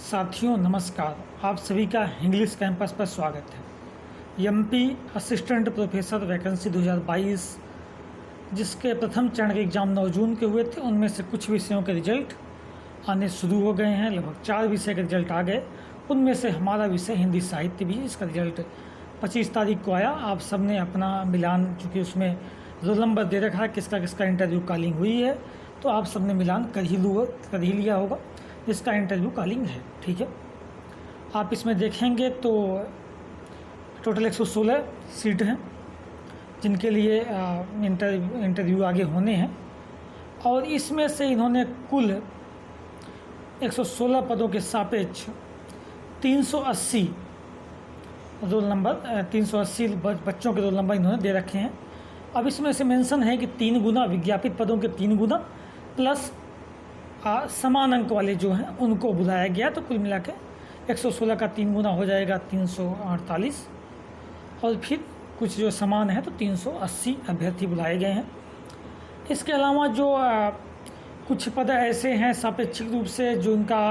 साथियों नमस्कार। आप सभी का इंग्लिश कैंपस पर स्वागत है। एमपी असिस्टेंट प्रोफेसर वैकेंसी 2022 जिसके प्रथम चरण के एग्ज़ाम 9 जून के हुए थे, उनमें से कुछ विषयों के रिजल्ट आने शुरू हो गए हैं। लगभग 4 विषय के रिजल्ट आ गए। उनमें से हमारा विषय हिंदी साहित्य भी, इसका रिजल्ट 25 तारीख को आया। आप सब ने अपना मिलान, चूँकि उसमें रोल नंबर दे रखा है किसका किसका इंटरव्यू कॉलिंग हुई है, तो आप सब ने मिलान कर ही लिया होगा जिसका इंटरव्यू कॉलिंग है। ठीक है, आप इसमें देखेंगे तो टोटल 116 सीट हैं जिनके लिए इंटरव्यू आगे होने हैं, और इसमें से इन्होंने कुल 116 पदों के सापेक्ष 380 रोल नंबर 380 बच्चों के रोल नंबर इन्होंने दे रखे हैं। अब इसमें से मेंशन है कि 3 गुना विज्ञापित पदों के 3 गुना प्लस समान अंक वाले जो हैं उनको बुलाया गया, तो कुल मिला के 116 का 3 गुना हो जाएगा 348, और फिर कुछ जो समान है तो 380 अभ्यर्थी बुलाए गए हैं। इसके अलावा जो कुछ पद ऐसे हैं सापेक्षिक रूप से जो उनका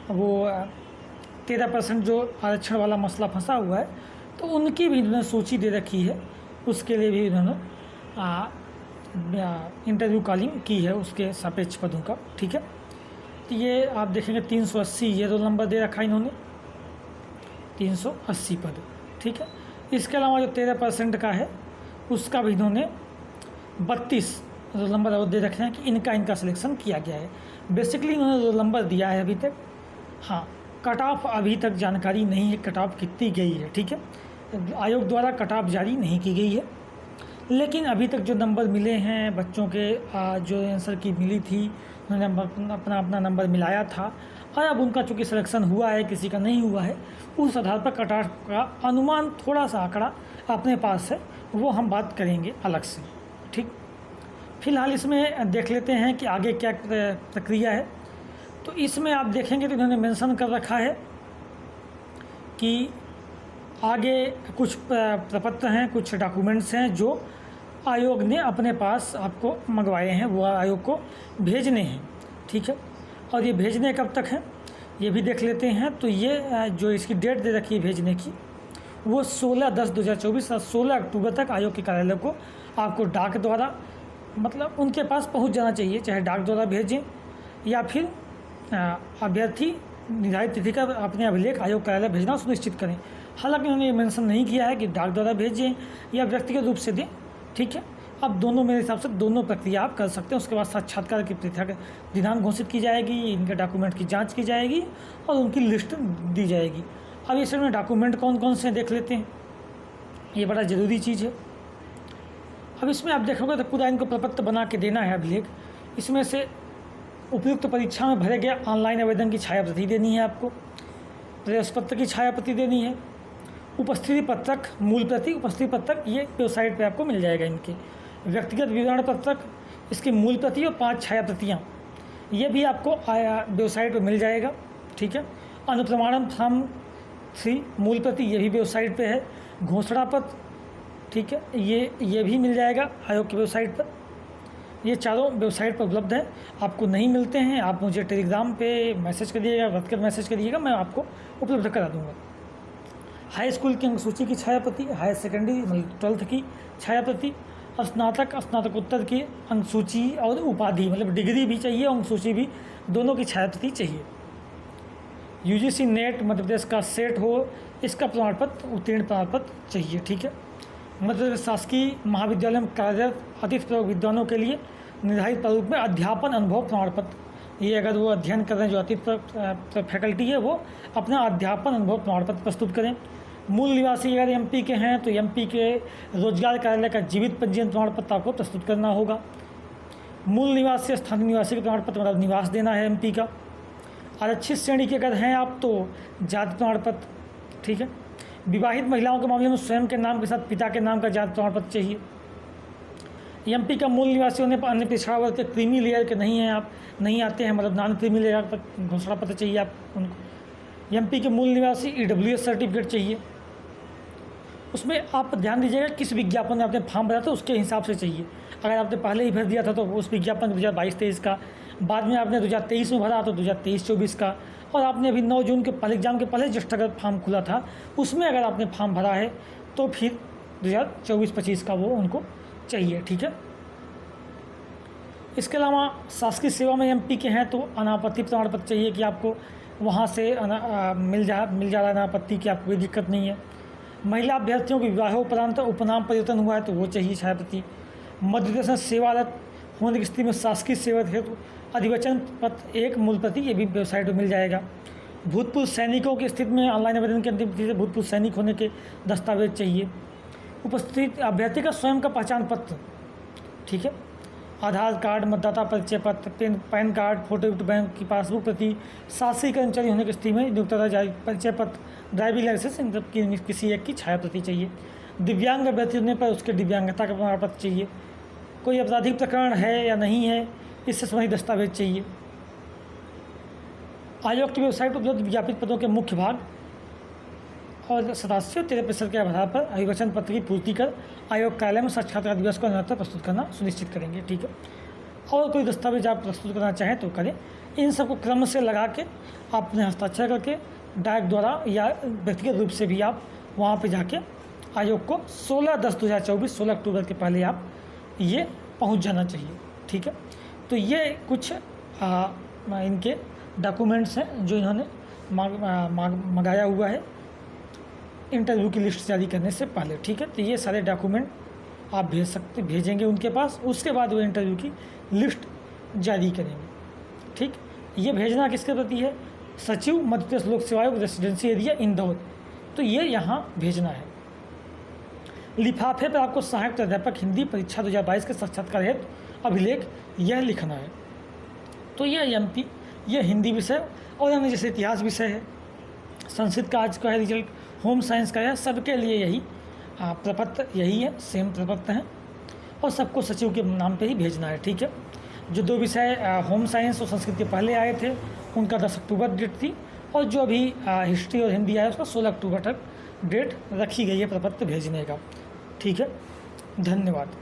वो 13% जो आरक्षण वाला मसला फंसा हुआ है, तो उनकी भी इन्होंने सूची दे रखी है। उसके लिए भी इन्होंने इंटरव्यू कॉलिंग की है उसके सापेक्ष पदों का। ठीक है, तो ये आप देखेंगे 380 ये रोल नंबर दे रखा है इन्होंने, 380 पद। ठीक है, इसके अलावा जो 13% का है उसका भी इन्होंने 32 रोल नंबर और दे रखे हैं कि इनका सिलेक्शन किया गया है। बेसिकली इन्होंने रोल नंबर दिया है अभी तक। हाँ, कट ऑफ अभी तक जानकारी नहीं है कट ऑफ कितनी गई है। ठीक है, आयोग द्वारा कट ऑफ जारी नहीं की गई है, लेकिन अभी तक जो नंबर मिले हैं बच्चों के जो आंसर की मिली थी, उन्होंने अपना नंबर मिलाया था, और अब उनका चूँकि सिलेक्शन हुआ है, किसी का नहीं हुआ है, उस आधार पर कट ऑफ का अनुमान थोड़ा सा आंकड़ा अपने पास है, वो हम बात करेंगे अलग से। ठीक, फिलहाल इसमें देख लेते हैं कि आगे क्या प्रक्रिया है। तो इसमें आप देखेंगे तो इन्होंने मेंशन कर रखा है कि आगे कुछ प्रपत्र हैं, कुछ डॉक्यूमेंट्स हैं जो आयोग ने अपने पास आपको मंगवाए हैं, वो आयोग को भेजने हैं। ठीक है, और ये भेजने कब तक हैं ये भी देख लेते हैं। तो ये जो इसकी डेट दे रखी है भेजने की, वो 16/10/2024 और 16 अक्टूबर तक आयोग के कार्यालय को आपको डाक द्वारा, मतलब उनके पास पहुंच जाना चाहिए, चाहे डाक द्वारा भेजें या फिर अभ्यर्थी निर्धारित तिथि का अपने अभिलेख आयोग कार्यालय भेजना सुनिश्चित करें। हालांकि उन्होंने ये मेंशन नहीं किया है कि डाक द्वारा भेजें या व्यक्तिगत रूप से दें। ठीक है, अब दोनों, मेरे हिसाब से दोनों प्रक्रिया आप कर सकते हैं। उसके बाद साक्षात्कार की परीक्षा दिनांक घोषित की जाएगी, इनके डॉक्यूमेंट की जांच की जाएगी और उनकी लिस्ट दी जाएगी। अब इसमें डॉक्यूमेंट कौन कौन से देख लेते हैं, ये बड़ा ज़रूरी चीज़ है। अब इसमें आप देखोगे तो पूरा इनको प्रपत्र बना के देना है अभिलेख। इसमें से उपयुक्त परीक्षा में भरे गए ऑनलाइन आवेदन की छायाप्रति देनी है आपको, प्रवेश पत्र की छायाप्रति देनी है, उपस्थिति पत्रक मूल प्रति, उपस्थिति पत्रक ये वेबसाइट पे आपको मिल जाएगा। इनके व्यक्तिगत विवरण पत्रक, इसकी मूल प्रति और 5 छायाप्रतियाँ, ये भी आपको वेबसाइट पे मिल जाएगा। ठीक है, अनुप्रमाणन फॉर्म 3 मूल प्रति, ये भी वेबसाइट पे है। घोषणा पत्र, ठीक है, ये भी मिल जाएगा आयोग की वेबसाइट पर। ये चारों वेबसाइट पर उपलब्ध है। आपको नहीं मिलते हैं, आप मुझे टेलीग्राम पे मैसेज करिएगा, व्हाट्सएप मैसेज करिएगा, मैं आपको उपलब्ध करा दूँगा। हाई स्कूल की अंकसूची की छायाप्रति, हायर सेकेंडरी मतलब 12th की छायाप्रति, स्नातक स्नातकोत्तर की अंकसूची और उपाधि मतलब डिग्री भी चाहिए, अंकसूची भी, दोनों की छायाप्रति चाहिए। यूजीसी नेट मध्य प्रदेश का सेट हो, इसका प्रमाण पत्र, उत्तीर्ण प्रमाण पत्र चाहिए। ठीक है, मध्य प्रदेश शासकीय महाविद्यालय में कार्यरत अतिथि प्रयोग विद्वानों के लिए निर्धारित प्रारूप में अध्यापन अनुभव प्रमाण पत्र, ये अगर वो अध्ययन कर रहे हैं, जो अतिथि फैकल्टी है, वो अपना अध्यापन अनुभव प्रमाण पत्र प्रस्तुत करें। मूल निवासी अगर एमपी के हैं तो एमपी के रोजगार कार्यालय का जीवित पंजीयन प्रमाण पत्र आपको प्रस्तुत करना होगा। मूल निवासी स्थानीय निवासी का प्रमाण पत्र मतलब निवास देना है एमपी का। आरक्षित श्रेणी के अगर हैं आप तो जाति प्रमाण पत्र। ठीक है, विवाहित महिलाओं के मामले में स्वयं के नाम के साथ पिता के नाम का जाति प्रमाण पत्र चाहिए। एमपी का मूल निवासी होने पर अन्य पिछड़ा वर्ग के क्रीमी लेयर के नहीं हैं, आप नहीं आते हैं, मतलब नॉन क्रीमी लेयर पर घोषणा पत्र चाहिए आप उनको। एमपी के मूल निवासी ईडब्ल्यूएस सर्टिफिकेट चाहिए। उसमें आप ध्यान दीजिएगा किस विज्ञापन में आपने फॉर्म भरा था उसके हिसाब से चाहिए। अगर आपने पहले ही भर दिया था तो उस विज्ञापन 2022-23 का, बाद में आपने 2023 में भरा तो 2023-24 का, और आपने अभी 9 जून के पहले एग्ज़ाम के पहले जस्ट अगर फॉर्म खुला था उसमें अगर आपने फॉर्म भरा है तो फिर 2024-25 का वो उनको चाहिए। ठीक है। इसके अलावा शासकीय सेवा में एमपी के हैं तो अनापत्ति प्रमाण पत्र चाहिए कि आपको वहाँ से मिल जा रहा है अनापत्ति की, आपको कोई दिक्कत नहीं है। महिला अभ्यर्थियों के विवाहोपरांत उपनाम परिवर्तन हुआ है तो वो चाहिए छाया प्रति। मध्य प्रदेश में सेवारत होने की स्थिति में शासकीय सेवा हेतु अधिवचन पत्र 1 मूल प्रति, ये भी वेबसाइट पर मिल जाएगा। भूतपूर्व सैनिकों की स्थिति में ऑनलाइन आवेदन की अंतिम तिथि से भूतपूर्व सैनिक होने के दस्तावेज चाहिए। उपस्थित अभ्यर्थी का स्वयं का पहचान पत्र, ठीक है, आधार कार्ड, मतदाता परिचय पत्र, पैन कार्ड, फोटोयुक्त बैंक की पासबुक प्रति, शासकीय कर्मचारी होने की स्थिति में नियोक्ता जारी परिचय पत्र, ड्राइविंग लाइसेंस, इन सब की किसी एक की छाया प्रति चाहिए। दिव्यांग अभ्यर्थी होने पर उसके दिव्यांगता का प्रमाण पत्र चाहिए। कोई आपराधिक प्रकरण है या नहीं है, इससे संबंधित दस्तावेज चाहिए। आयोग की वेबसाइट पर उपलब्ध विज्ञापित पदों के मुख्य भाग और 87 और 13% के आधार पर अभिवचन पत्र की पूर्ति कर आयोग कार्यालय में साक्षात्कार दिवस को निरंतर प्रस्तुत करना सुनिश्चित करेंगे। ठीक है। और कोई दस्तावेज आप प्रस्तुत करना चाहें तो करें। इन सबको क्रम से लगा के आप अपने हस्ताक्षर करके डाक द्वारा या व्यक्तिगत रूप से भी आप वहाँ पर जाके आयोग को 16/10/2024 16 अक्टूबर के पहले आप ये पहुँच जाना चाहिए। ठीक है। तो ये कुछ इनके डॉक्यूमेंट्स हैं जो इन्होंने मंगाया हुआ है इंटरव्यू की लिस्ट जारी करने से पहले। ठीक है। तो ये सारे डॉक्यूमेंट आप भेजेंगे उनके पास, उसके बाद वो इंटरव्यू की लिस्ट जारी करेंगे। ठीक। ये भेजना किसके प्रति है? सचिव मध्य प्रदेश लोक सेवा आयोग रेसिडेंसी एरिया इंदौर, तो ये यहाँ भेजना है। लिफाफे पर आपको सहायक प्राध्यापक हिंदी परीक्षा 2022 के साक्षात्कार हेतु अभिलेख यह लिखना है। तो यह एमपी, यह हिंदी विषय और हमें जैसे इतिहास विषय है, संस्कृत का आज का है रिजल्ट, होम साइंस का है, सबके लिए यही प्रपत्र यही है, सेम प्रपत्र है और सबको सचिव के नाम पे ही भेजना है। ठीक है। जो 2 विषय होम साइंस और संस्कृत के पहले आए थे उनका 10 अक्टूबर डेट थी और जो अभी हिस्ट्री और हिंदी आया उसका 16 अक्टूबर तक डेट रखी गई है प्रपत्र भेजने का। ठीक है। धन्यवाद।